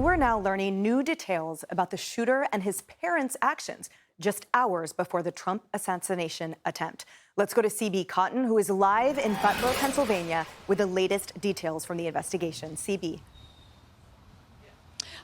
We're now learning new details about the shooter and his parents' actions just hours before the Trump assassination attempt. Let's go to CB Cotton, who is live in Butler, Pennsylvania, with the latest details from the investigation. CB.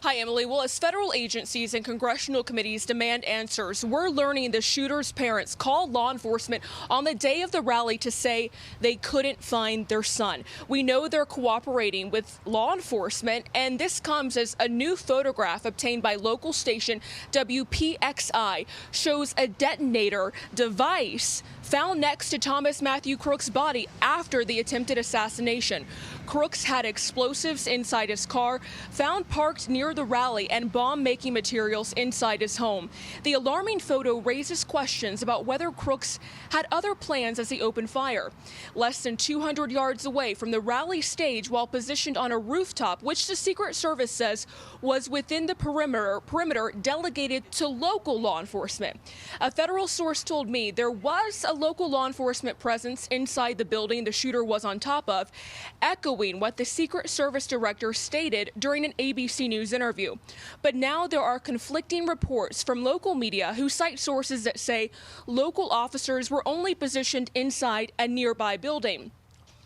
Hi, Emily. Well, as federal agencies and congressional committees demand answers, we're learning the shooter's parents called law enforcement on the day of the rally to say they couldn't find their son. We know they're cooperating with law enforcement, and this comes as a new photograph obtained by local station WPXI shows a detonator device found next to Thomas Matthew Crooks' body after the attempted assassination. Crooks had explosives inside his car, found parked near the rally, and bomb-making materials inside his home. The alarming photo raises questions about whether Crooks had other plans as he opened fire. Less than 200 yards away from the rally stage, while positioned on a rooftop, which the Secret Service says was within the perimeter delegated to local law enforcement. A federal source told me there was a local law enforcement presence inside the building the shooter was on top of, echoing what the Secret Service director stated during an ABC News interview. But now there are conflicting reports from local media who cite sources that say local officers were only positioned inside a nearby building.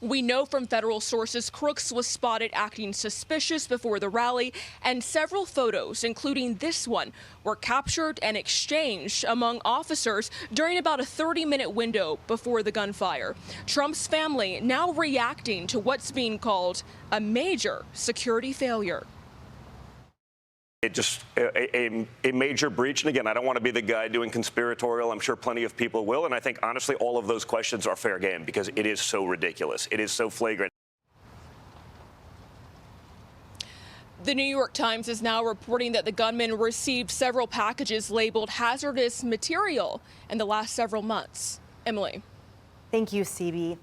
We know from federal sources Crooks was spotted acting suspicious before the rally, and several photos, including this one, were captured and exchanged among officers during about a 30-minute window before the gunfire. Trump's family now reacting to what's being called a major security failure. It just a major breach. And again, I don't want to be the guy doing conspiratorial. I'm sure plenty of people will. And I think, honestly, all of those questions are fair game because it is so ridiculous. It is so flagrant. The New York Times is now reporting that the gunman received several packages labeled hazardous material in the last several months. Emily. Thank you, CB.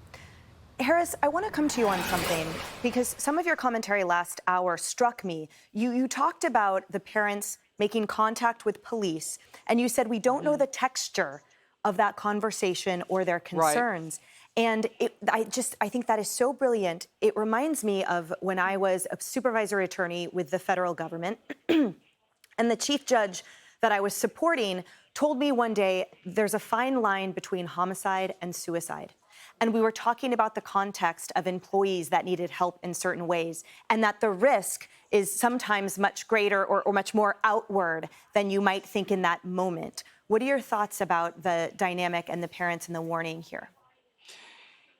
Harris, I want to come to you on something because some of your commentary last hour struck me. You talked about the parents making contact with police, and you said we don't know the texture of that conversation or their concerns. Right. And I think that is so brilliant. It reminds me of when I was a supervisory attorney with the federal government, and the chief judge that I was supporting told me one day there's a fine line between homicide and suicide. And we were talking about the context of employees that needed help in certain ways, and that the risk is sometimes much greater or much more outward than you might think in that moment. What are your thoughts about the dynamic and the parents and the warning here?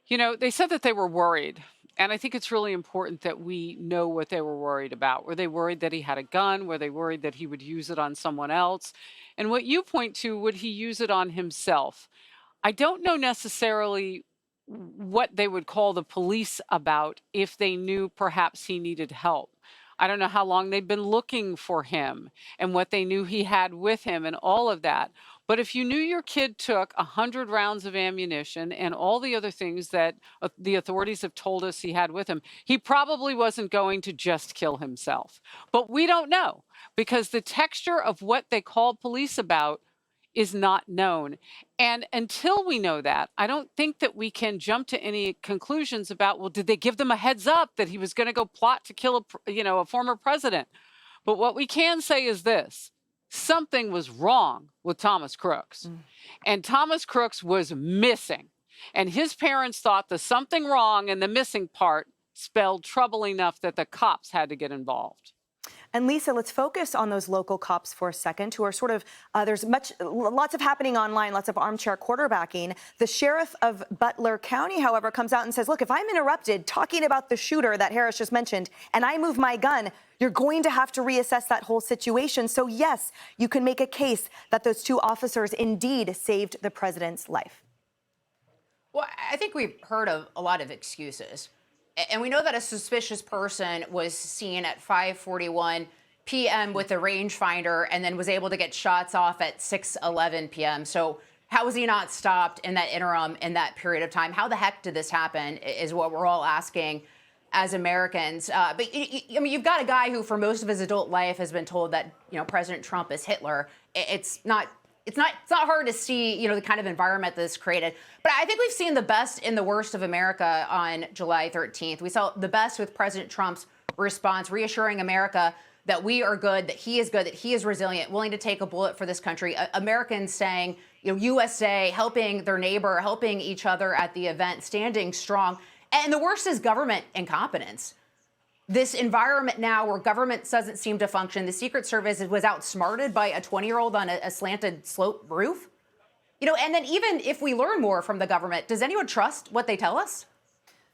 You know, they said that they were worried. And I think it's really important that we know what they were worried about. Were they worried that he had a gun? Were they worried that he would use it on someone else? And what you point to, would he use it on himself? I don't know necessarily what they would call the police about if they knew perhaps he needed help. I don't know how long they'd been looking for him and what they knew he had with him and all of that. But if you knew your kid took 100 rounds of ammunition and all the other things that the authorities have told us he had with him, he probably wasn't going to just kill himself. But we don't know because the texture of what they called police about is not known. And until we know that, I don't think that we can jump to any conclusions about, well, did they give them a heads up that he was going to go plot to kill a former president? But what we can say is this: something was wrong with Thomas Crooks. And Thomas Crooks was missing. And his parents thought the something wrong and the missing part spelled trouble enough that the cops had to get involved. And Lisa, let's focus on those local cops for a second who are sort of, there's lots of happening online, lots of armchair quarterbacking. The sheriff of Butler County, however, comes out and says, look, if I'm interrupted talking about the shooter that Harris just mentioned and I move my gun, you're going to have to reassess that whole situation. So yes, you can make a case that those two officers indeed saved the president's life. Well, I think we've heard of a lot of excuses. And we know that a suspicious person was seen at 5:41 p.m. with a rangefinder and then was able to get shots off at 6:11 p.m. So how was he not stopped in that interim, in that period of time? How the heck did this happen is what we're all asking as Americans. But I mean, you've got a guy who for most of his adult life has been told that, President Trump is Hitler. It's not hard to see, the kind of environment this created. But I think we've seen the best and the worst of America on July 13th. We saw the best with President Trump's response, reassuring America that we are good, that he is resilient, willing to take a bullet for this country. Americans saying, USA, helping their neighbor, helping each other at the event, standing strong. And the worst is government incompetence. This environment now where government doesn't seem to function. The Secret Service was outsmarted by a 20-year-old on a slanted slope roof. And then even if we learn more from the government, does anyone trust what they tell us?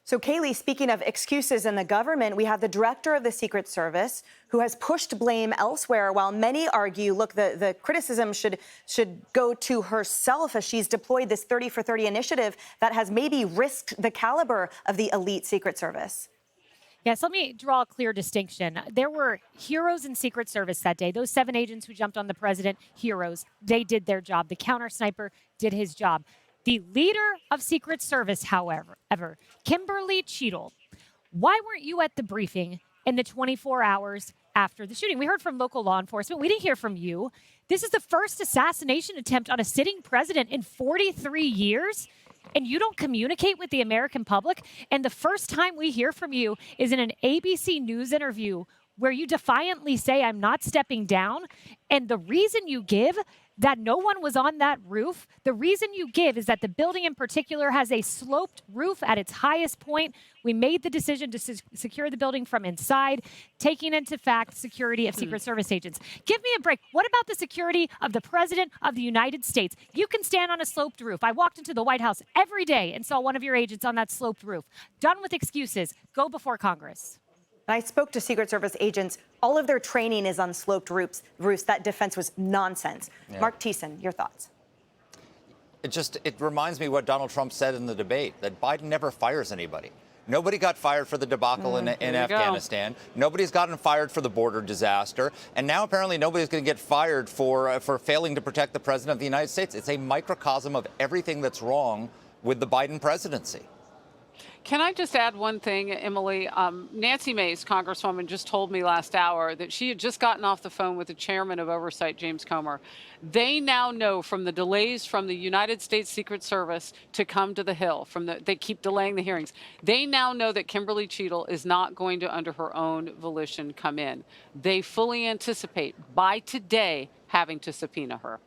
So, Kayleigh, speaking of excuses in the government, we have the director of the Secret Service who has pushed blame elsewhere, while many argue, look, the criticism should go to herself as she's deployed this 30 for 30 initiative that has maybe risked the caliber of the elite Secret Service. Yes, let me draw a clear distinction. There were heroes in Secret Service that day. Those 7 agents who jumped on the president, heroes. They did their job. The counter sniper did his job. The leader of Secret Service, however, Kimberly Cheadle, why weren't you at the briefing in the 24 hours after the shooting? We heard from local law enforcement. We didn't hear from you. This is the first assassination attempt on a sitting president in 43 years. And you don't communicate with the American public. And the first time we hear from you is in an ABC News interview where you defiantly say, I'm not stepping down. And the reason you give that no one was on that roof, the reason you give is that the building in particular has a sloped roof at its highest point. We made the decision to secure the building from inside, taking into fact security of Secret Service agents. Give me a break. What about the security of the President of the United States? You can stand on a sloped roof. I walked into the White House every day and saw one of your agents on that sloped roof. Done with excuses. Go before Congress. I spoke to Secret Service agents. All of their training is on sloped roofs. That defense was nonsense. Yeah. Mark Thiessen, your thoughts? It reminds me what Donald Trump said in the debate, that Biden never fires anybody. Nobody got fired for the debacle in Afghanistan. Nobody's gotten fired for the border disaster. And now apparently nobody's going to get fired for failing to protect the president of the United States. It's a microcosm of everything that's wrong with the Biden presidency. Can I just add one thing, Emily? Nancy Mace, Congresswoman, just told me last hour that she had just gotten off the phone with the chairman of Oversight, James Comer. They now know from the delays from the United States Secret Service to come to the Hill, they keep delaying the hearings. They now know that Kimberly Cheadle is not going to, under her own volition, come in. They fully anticipate by today having to subpoena her.